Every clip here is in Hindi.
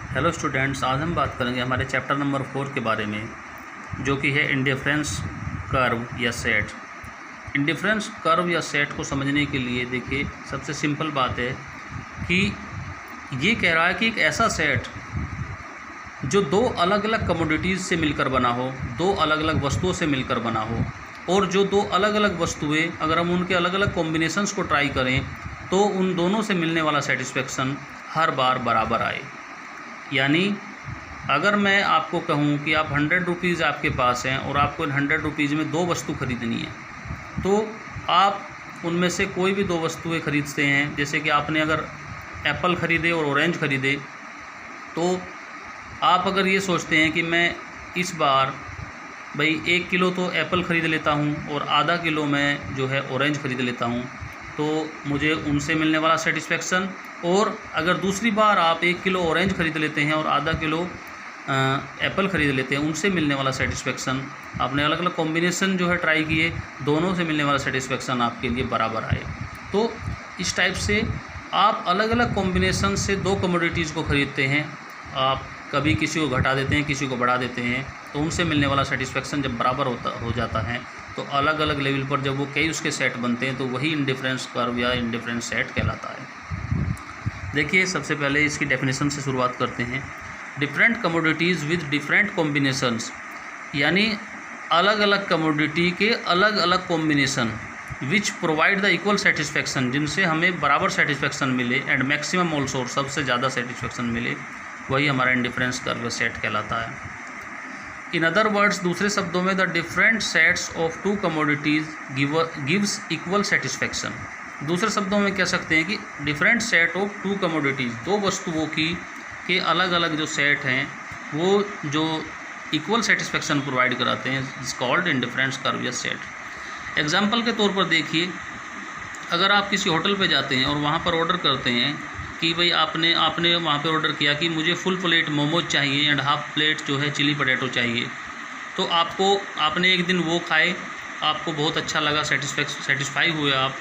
हेलो स्टूडेंट्स, आज हम बात करेंगे हमारे चैप्टर नंबर 4 के बारे में, जो कि है इंडिफरेंस कर्व या सेट। इंडिफरेंस कर्व या सेट को समझने के लिए देखिए, सबसे सिंपल बात है कि ये कह रहा है कि एक ऐसा सेट जो दो अलग अलग कमोडिटीज़ से मिलकर बना हो, दो अलग अलग वस्तुओं से मिलकर बना हो, और जो दो अलग अलग वस्तुएं अगर हम उनके अलग अलग कॉम्बिनेशंस को ट्राई करें तो उन दोनों से मिलने वाला सेटिस्फेक्शन हर बार बराबर आए। यानी अगर मैं आपको कहूँ कि आप 100 रुपीज़ आपके पास हैं और आपको इन 100 रुपीज़ में दो वस्तु खरीदनी है, तो आप उनमें से कोई भी दो वस्तुएं खरीदते हैं। जैसे कि आपने अगर एप्पल ख़रीदे और ऑरेंज ख़रीदे, तो आप अगर ये सोचते हैं कि मैं इस बार भाई 1 किलो तो एप्पल ख़रीद लेता हूँ और आधा किलो मैं जो है ऑरेंज ख़रीद लेता हूँ, तो मुझे उनसे मिलने वाला सेटिस्फेक्शन। और अगर दूसरी बार आप 1 किलो ऑरेंज ख़रीद लेते हैं और आधा किलो एप्पल ख़रीद लेते हैं, उनसे मिलने वाला सेटिस्फेक्शन, आपने अलग अलग कॉम्बिनेशन जो है ट्राई किए, दोनों से मिलने वाला सेटिस्फेक्शन आपके लिए बराबर आए। तो इस टाइप से आप अलग अलग कॉम्बिनेशन से दो कमोडिटीज़ को ख़रीदते हैं, आप कभी किसी को घटा देते हैं, किसी को बढ़ा देते हैं, तो उनसे मिलने वाला सेटिस्फेक्शन जब बराबर हो जाता है, तो अलग अलग लेवल पर जब वो कई उसके सेट बनते हैं, तो वही इंडिफरेंस कर्व या इंडिफरेंस सेट कहलाता है। देखिए, सबसे पहले इसकी डेफिनेशन से शुरुआत करते हैं। Different commodities with different combinations, यानी अलग अलग कमोडिटी के अलग अलग combination, which provide the equal satisfaction, जिनसे हमें बराबर सेटिस्फेक्शन मिले, एंड मैक्सिमम ऑल्सो, सबसे ज़्यादा सेटिस्फेक्शन मिले, वही हमारा इंडिफरेंस कर्व सेट कहलाता है। इन अदर वर्ड्स, दूसरे शब्दों में, the different sets of two commodities gives equal satisfaction. दूसरे शब्दों में कह सकते हैं कि different set of two commodities, दो वस्तुओं के अलग अलग जो सेट हैं, वो जो इक्वल सेटिस्फेक्शन प्रोवाइड कराते हैं, इट्स कॉल्ड इंडिफरेंस कर्व या सेट। एग्जाम्पल के तौर पर देखिए, अगर आप किसी होटल पे जाते हैं और वहाँ पर ऑर्डर करते हैं कि भाई आपने वहाँ पे ऑर्डर किया कि मुझे फुल प्लेट मोमोज चाहिए एंड हाफ प्लेट जो है चिली पटेटो चाहिए, तो आपने एक दिन वो खाए, आपको बहुत अच्छा लगा, सेटिस्फाई हुए आप।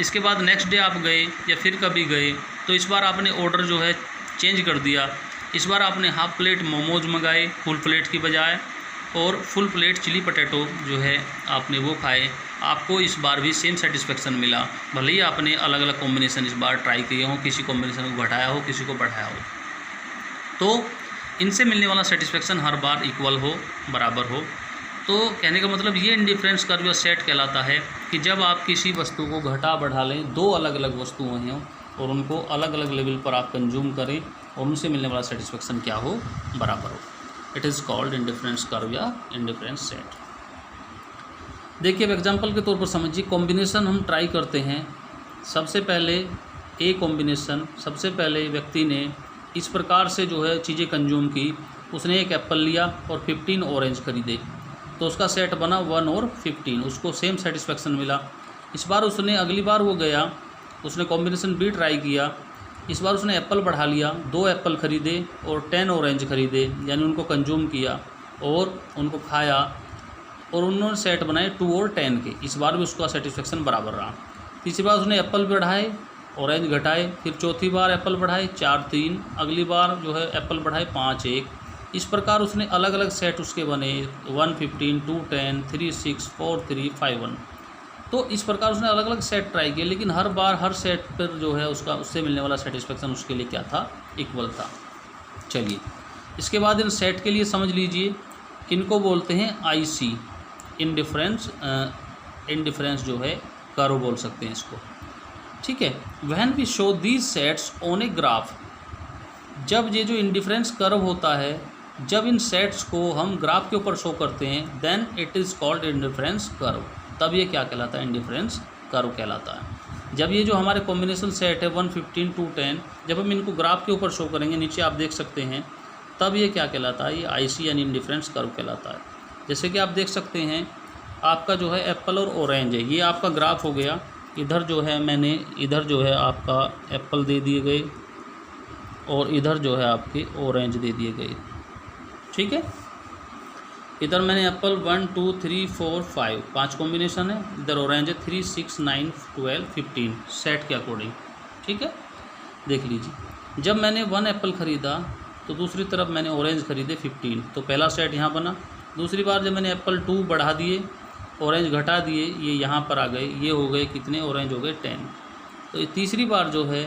इसके बाद नेक्स्ट डे आप गए या फिर कभी गए, तो इस बार आपने ऑर्डर जो है चेंज कर दिया। इस बार आपने हाफ प्लेट मोमोज मंगाए फुल प्लेट की बजाय, और फुल प्लेट चिली पटेटो जो है आपने वो खाए। आपको इस बार भी सेम सेटिस्फेक्शन मिला, भले ही आपने अलग अलग कॉम्बिनेशन इस बार ट्राई किए हों, किसी कॉम्बिनेशन को घटाया हो, किसी को बढ़ाया हो, तो इनसे मिलने वाला सेटिस्फेक्शन हर बार इक्वल हो, बराबर हो। तो कहने का मतलब ये इंडिफरेंस कर्व या सेट कहलाता है कि जब आप किसी वस्तु को घटा बढ़ा लें, दो अलग अलग वस्तुएं हों और उनको अलग अलग लेवल पर आप कंज्यूम करें और उनसे मिलने वाला सेटिस्फेक्शन क्या हो, बराबर हो। It is called indifference curve या इंडिफरेंस सेट। देखिए, अब एग्जाम्पल के तौर पर समझिए, कॉम्बिनेशन हम ट्राई करते हैं। सबसे पहले ए कॉम्बिनेशन, सबसे पहले व्यक्ति ने इस प्रकार से जो है चीज़ें कंज्यूम की, उसने एक एप्पल लिया और 15 ऑरेंज खरीदे, तो उसका सेट बना 1 और 15, उसको सेम सेटिस्फेक्शन मिला। इस बार उसने अगली बार वो गया, उसने कॉम्बिनेशन बी ट्राई किया, इस बार उसने एप्पल बढ़ा लिया, 2 एप्पल खरीदे और 10 ऑरेंज खरीदे, यानी उनको कंज्यूम किया और उनको खाया, और उन्होंने सेट बनाए 2 और 10 के। इस बार भी उसका सेटिस्फेक्शन बराबर रहा। तीसरी बार उसने एप्पल बढ़ाए, ऑरेंज घटाए, फिर चौथी बार एप्पल बढ़ाए 4-3, अगली बार जो है एप्पल बढ़ाए 5-1। इस प्रकार उसने अलग अलग सेट उसके बने 1-15, 2-10, 3-6, 4-3, 5-1। तो इस प्रकार उसने अलग अलग सेट ट्राई किए, लेकिन हर बार हर सेट पर जो है उससे मिलने वाला सेटिस्फेक्शन उसके लिए क्या था, इक्वल था। चलिए, इसके बाद इन सेट के लिए समझ लीजिए, इनको बोलते हैं IC, इंडिफरेंस जो है कर्व बोल सकते हैं इसको, ठीक है। When we show these sets on a graph, जब ये जो इंडिफरेंस कर्व होता है, जब इन सेट्स को हम ग्राफ के ऊपर शो करते हैं, then it is called indifference curve. तब ये क्या कहलाता है, इंडिफरेंस कर्व कहलाता है। जब ये जो हमारे कॉम्बिनेशन सेट है 1, 15, 2, 10, जब हम इनको ग्राफ के ऊपर शो करेंगे, नीचे आप देख सकते हैं, तब ये क्या कहलाता है, ये IC यानी इंडिफरेंस कर्व कहलाता है। जैसे कि आप देख सकते हैं, आपका जो है एप्पल और ऑरेंज है, ये आपका ग्राफ हो गया। इधर जो है इधर जो है आपका एप्पल दे दिए गए और इधर जो है आपके ऑरेंज दे दिए गए, ठीक है। इधर मैंने एप्पल 1, 2, 3, 4, 5 कॉम्बिनेशन है, इधर ऑरेंज है 3, 6, 9, 12, 15 सेट के अकॉर्डिंग, ठीक है। देख लीजिए, जब मैंने 1 एप्पल ख़रीदा तो दूसरी तरफ मैंने ऑरेंज खरीदे 15, तो पहला सेट यहाँ बना। दूसरी बार जब मैंने एप्पल 2 बढ़ा दिए, ऑरेंज घटा दिए, ये यहाँ पर आ गए, ये हो गए कितने, ऑरेंज हो गए 10। तो ये तीसरी बार जो है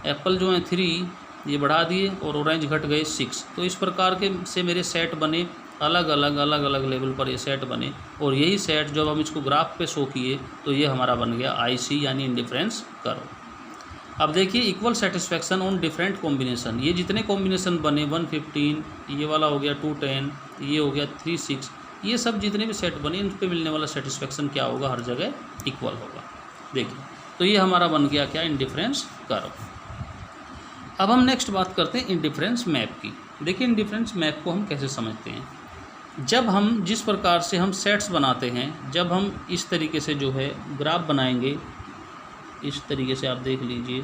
एप्पल जो है 3 ये बढ़ा दिए और ऑरेंज घट गए 6। तो इस प्रकार के से मेरे सेट बने, अलग अलग लेवल पर ये सेट बने, और यही सेट जब हम इसको ग्राफ पे शो किए तो ये हमारा बन गया IC यानी इंडिफरेंस कर्व। अब देखिए equal satisfaction on different combination, ये जितने कॉम्बिनेशन बने 115, ये वाला हो गया 210, ये हो गया 36, ये सब जितने भी सेट बने इन पे मिलने वाला सेटिस्फैक्शन क्या होगा, हर जगह इक्वल होगा। देखिए तो ये हमारा बन गया क्या, इंडिफरेंस कर्व। अब हम नेक्स्ट बात करते हैं इंडिफरेंस मैप की। देखिए इंडिफरेंस मैप को हम कैसे समझते हैं, जब हम जिस प्रकार से हम सेट्स बनाते हैं, जब हम इस तरीके से जो है ग्राफ बनाएंगे, इस तरीके से आप देख लीजिए,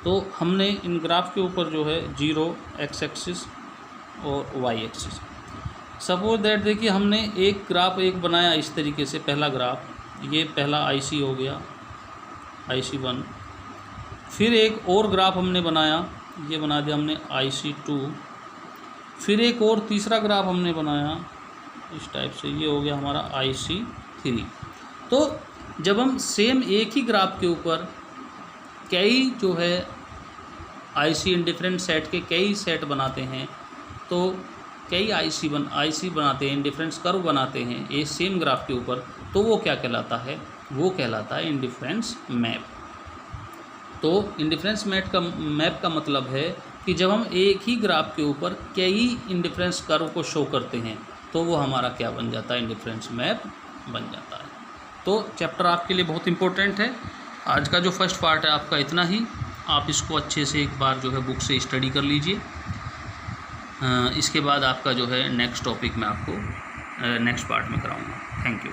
तो हमने इन ग्राफ के ऊपर जो है 0 x एक्सिस और y एक्सिस, सपोज दैट देखिए हमने एक ग्राफ एक बनाया इस तरीके से, पहला ग्राफ, ये पहला IC हो गया, IC1, फिर एक और ग्राफ हमने बनाया, ये बना दिया हमने IC2, फिर एक और तीसरा ग्राफ हमने बनाया इस टाइप से, ये हो गया हमारा IC3। तो जब हम सेम एक ही ग्राफ के ऊपर कई जो है IC इंडिफरेंट सेट के कई सेट बनाते हैं, तो कई IC बनाते हैं, इंडिफरेंस कर्व बनाते हैं ये सेम ग्राफ के ऊपर, तो वो क्या कहलाता है, वो कहलाता है इंडिफरेंस मैप। तो इंडिफरेंस मैप का मतलब है कि जब हम एक ही ग्राफ के ऊपर कई इंडिफरेंस कर्व को शो करते हैं तो वो हमारा क्या बन जाता है, इंडिफरेंस मैप बन जाता है। तो चैप्टर आपके लिए बहुत इंपॉर्टेंट है। आज का जो फर्स्ट पार्ट है आपका इतना ही, आप इसको अच्छे से एक बार जो है बुक से स्टडी कर लीजिए। इसके बाद आपका जो है नेक्स्ट टॉपिक मैं आपको नेक्स्ट पार्ट में कराऊंगा। Thank you.